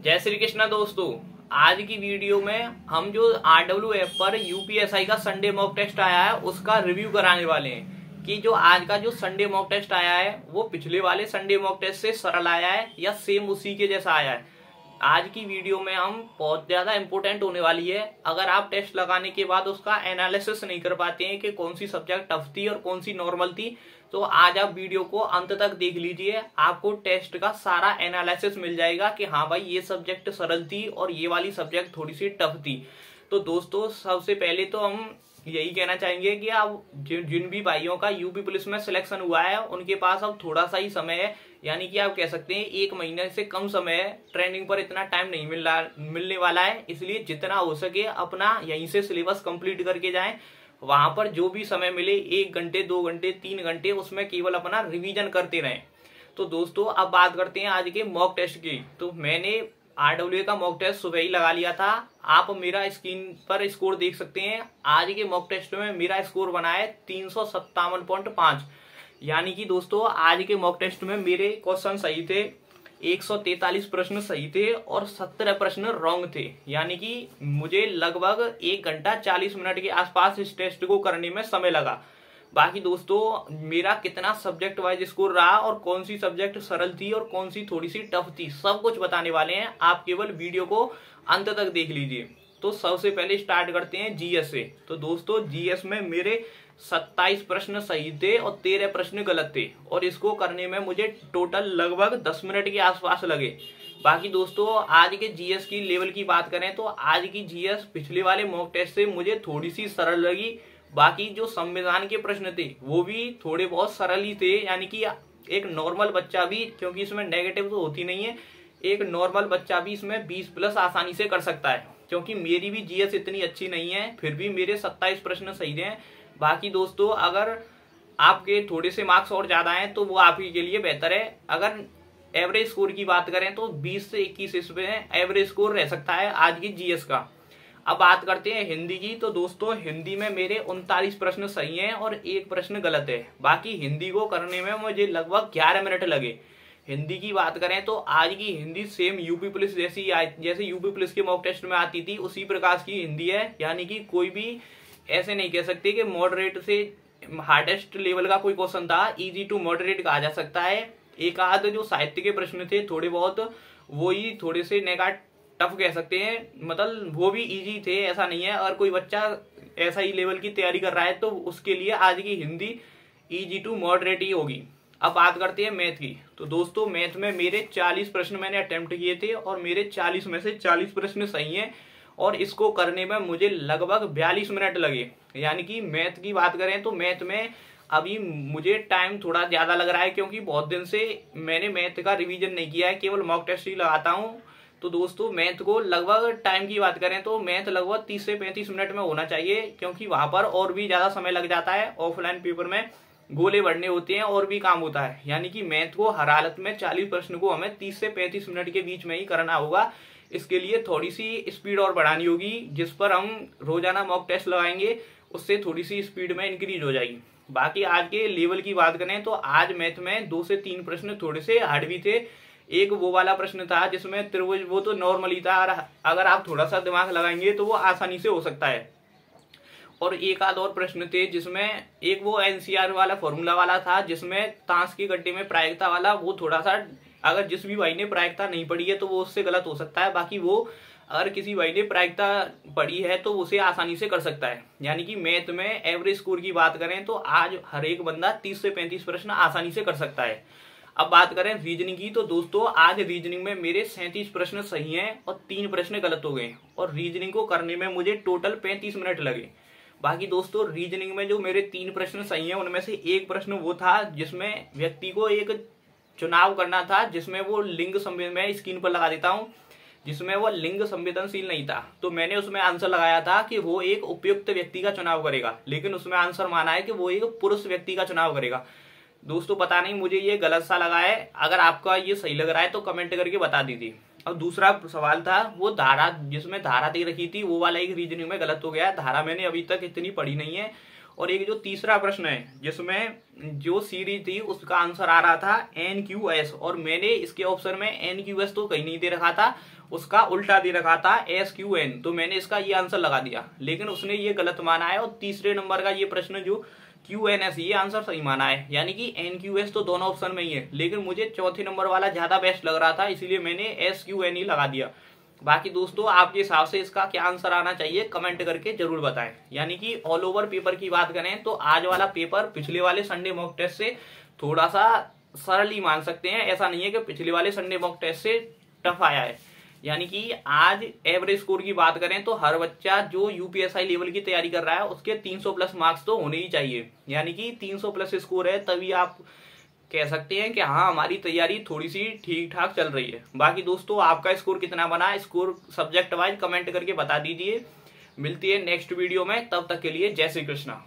जय श्री कृष्णा दोस्तों। आज की वीडियो में हम जो RW ऐप पर यूपीएसआई का संडे मॉक टेस्ट आया है उसका रिव्यू कराने वाले हैं कि जो आज का जो संडे मॉक टेस्ट आया है वो पिछले वाले संडे मॉक टेस्ट से सरल आया है या सेम उसी के जैसा आया है। आज की वीडियो में हम बहुत ज्यादा इंपॉर्टेंट होने वाली है। अगर आप टेस्ट लगाने के बाद उसका एनालिसिस नहीं कर पाते हैं कि कौन सी सब्जेक्ट टफ थी और कौन सी नॉर्मल थी, तो आज आप वीडियो को अंत तक देख लीजिए। आपको टेस्ट का सारा एनालिसिस मिल जाएगा कि हाँ भाई ये सब्जेक्ट सरल थी और ये वाली सब्जेक्ट थोड़ी सी टफ थी। तो दोस्तों सबसे पहले तो हम यही कहना चाहेंगे कि आप जिन भी भाइयों का यूपी पुलिस में सिलेक्शन हुआ है उनके पास अब थोड़ा सा ही समय है, यानी कि आप कह सकते हैं 1 महीने से कम समय है। ट्रेनिंग पर इतना टाइम नहीं मिलने वाला है, इसलिए जितना हो सके अपना यहीं से सिलेबस कंप्लीट करके जाएं। वहां पर जो भी समय मिले 1 घंटे 2 घंटे 3 घंटे उसमें केवल अपना रिवीजन करते रहें। तो दोस्तों अब बात करते हैं आज के मॉक टेस्ट की। तो मैंने RWA का मॉक टेस्ट सुबह ही लगा लिया था। आप मेरा स्क्रीन पर स्कोर देख सकते हैं। आज के मॉक टेस्ट में मेरा स्कोर बना है 357.5, यानी कि दोस्तों आज के मॉक टेस्ट में मेरे क्वेश्चन सही थे, 143 प्रश्न सही थे और 17 प्रश्न रॉन्ग थे, यानी कि मुझे लगभग 1 घंटा 40 मिनट के आसपास इस टेस्ट को करने में समय लगा। बाकी दोस्तों मेरा कितना सब्जेक्ट वाइज स्कोर रहा और कौन सी सब्जेक्ट सरल थी और कौन सी थोड़ी सी टफ थी, सब कुछ बताने वाले हैं। आप केवल वीडियो को अंत तक देख लीजिए। तो सबसे पहले स्टार्ट करते हैं जीएस से। तो दोस्तों जीएस में मेरे 27 प्रश्न सही थे और 13 प्रश्न गलत थे और इसको करने में मुझे टोटल लगभग 10 मिनट के आसपास लगे। बाकी दोस्तों आज के जीएस की लेवल की बात करें तो आज की जीएस पिछले वाले मॉक टेस्ट से मुझे थोड़ी सी सरल लगी। बाकी जो संविधान के प्रश्न थे वो भी थोड़े बहुत सरल ही थे, यानी कि एक नॉर्मल बच्चा भी, क्योंकि इसमें नेगेटिव तो होती नहीं है, एक नॉर्मल बच्चा भी इसमें 20+ आसानी से कर सकता है। क्योंकि मेरी भी जीएस इतनी अच्छी नहीं है, फिर भी मेरे 27 प्रश्न सही हैं। बाकी दोस्तों अगर आपके थोड़े से मार्क्स और ज्यादा हैं तो वो आपके के लिए बेहतर है। अगर एवरेज स्कोर की बात करें तो 20 से 21 इसमें एवरेज स्कोर रह सकता है आज की जीएस का। अब बात करते हैं हिंदी की। तो दोस्तों हिंदी में मेरे 39 प्रश्न सही हैं और 1 प्रश्न गलत है। बाकी हिंदी को करने में मुझे लगभग 11 मिनट लगे। हिंदी की बात करें तो आज की हिंदी सेम यूपी पुलिस जैसे यूपी पुलिस के मॉक टेस्ट में आती थी उसी प्रकार की हिंदी है, यानी कि कोई भी ऐसे नहीं कह सकते कि मॉडरेट से हार्डेस्ट लेवल का कोई क्वेश्चन था, इजी टू मॉडरेट कहा जा सकता है। एक आध जो साहित्य के प्रश्न थे थोड़े बहुत वो ही थोड़े से टफ कह सकते हैं, मतलब वो भी इजी थे, ऐसा नहीं है। अगर कोई बच्चा ऐसा ही लेवल की तैयारी कर रहा है तो उसके लिए आज की हिंदी इजी टू मॉडरेट ही होगी। अब बात करते हैं मैथ की। तो दोस्तों मैथ में मेरे 40 प्रश्न मैंने अटेम्प्ट किए थे और मेरे 40 में से 40 प्रश्न सही हैं और इसको करने में मुझे लगभग 42 मिनट लगे। यानी कि मैथ की बात करें तो मैथ में अभी मुझे टाइम थोड़ा ज्यादा लग रहा है, क्योंकि बहुत दिन से मैंने मैथ का रिवीजन नहीं किया है, केवल मॉक टेस्ट ही लगाता हूँ। तो दोस्तों मैथ को लगभग टाइम की बात करें तो मैथ लगभग 30 से 35 मिनट में होना चाहिए, क्योंकि वहां पर और भी ज्यादा समय लग जाता है। ऑफलाइन पेपर में गोले भरने होते हैं और भी काम होता है, यानी कि मैथ को हर हालत में 40 प्रश्न को हमें 30 से 35 मिनट के बीच में ही करना होगा। इसके लिए थोड़ी सी स्पीड और बढ़ानी होगी, जिस पर हम रोजाना मॉक टेस्ट लगाएंगे उससे थोड़ी सी स्पीड में इंक्रीज हो जाएगी। बाकी आज के लेवल की बात करें तो आज मैथ में 2 से 3 प्रश्न थोड़े से हार्ड भी थे। एक वो वाला प्रश्न था जिसमें त्रिभुज, वो तो नॉर्मली था, अगर आप थोड़ा सा दिमाग लगाएंगे तो वो आसानी से हो सकता है। और एक आध और प्रश्न थे जिसमें एक वो एनसीआर वाला फॉर्मूला वाला था जिसमें ताश के गड्ढे में प्रायिकता वाला, वो थोड़ा सा अगर जिस भी भाई ने प्रायिकता नहीं पढ़ी है तो वो उससे गलत हो सकता है। बाकी वो अगर किसी भाई ने प्रायिकता पढ़ी है तो उसे आसानी से कर सकता है। यानी कि मैथ में एवरेज स्कोर की बात करें तो आज हर एक बंदा 30 से 35 प्रश्न आसानी से कर सकता है। अब बात करें रीजनिंग की। तो दोस्तों आज रीजनिंग में मेरे 37 प्रश्न सही हैं और 3 प्रश्न गलत हो गए और रीजनिंग को करने में मुझे टोटल 35 मिनट लगे। बाकी दोस्तों रीजनिंग में जो मेरे 3 प्रश्न सही हैं उनमें से एक प्रश्न वो था जिसमें व्यक्ति को एक चुनाव करना था, जिसमें वो लिंग संवेदन, मैं स्क्रीन पर लगा देता हूँ, जिसमें वो लिंग संवेदनशील नहीं था। तो मैंने उसमें आंसर लगाया था कि वो एक उपयुक्त व्यक्ति का चुनाव करेगा, लेकिन उसमें आंसर माना है कि वो एक पुरुष व्यक्ति का चुनाव करेगा। दोस्तों पता नहीं मुझे ये गलत सा लगा है, अगर आपका ये सही लग रहा है तो कमेंट करके बता दीजिए। और दूसरा सवाल था वो धारा, जिसमें धारा दे रखी थी, वो वाला एक रीजनिंग में गलत हो गया। धारा मैंने अभी तक इतनी पढ़ी नहीं है। और एक जो तीसरा प्रश्न है जिसमें जो सीरीज थी उसका आंसर आ रहा था NQS, और मैंने इसके ऑप्शन में NQS तो कहीं नहीं दे रखा था उसका उल्टा दे रखा था SQN, तो मैंने इसका ये आंसर लगा दिया, लेकिन उसने ये गलत माना है। और तीसरे नंबर का ये प्रश्न जो QNS, ये आंसर सही माना है, यानी कि NQS तो दोनों ऑप्शन में ही है, लेकिन मुझे चौथे नंबर वाला ज्यादा बेस्ट लग रहा था, इसीलिए मैंने SQN ही लगा दिया। बाकी दोस्तों आपके हिसाब से इसका क्या आंसर आना चाहिए कमेंट करके जरूर बताएं। यानी कि ऑल ओवर पेपर की बात करें तो आज वाला पेपर पिछले वाले संडे मॉक टेस्ट से थोड़ा सा सरल ही मान सकते हैं, ऐसा नहीं है कि पिछले वाले संडे मॉक टेस्ट से टफ आया है। यानी कि आज एवरेज स्कोर की बात करें तो हर बच्चा जो यूपीएसआई लेवल की तैयारी कर रहा है उसके 300 प्लस मार्क्स तो होने ही चाहिए, यानी कि 300 प्लस स्कोर है तभी आप कह सकते हैं कि हाँ हमारी तैयारी थोड़ी सी ठीक ठाक चल रही है। बाकी दोस्तों आपका स्कोर कितना बना, स्कोर सब्जेक्ट वाइज कमेंट करके बता दीजिए। मिलती है नेक्स्ट वीडियो में, तब तक के लिए जय श्री कृष्णा।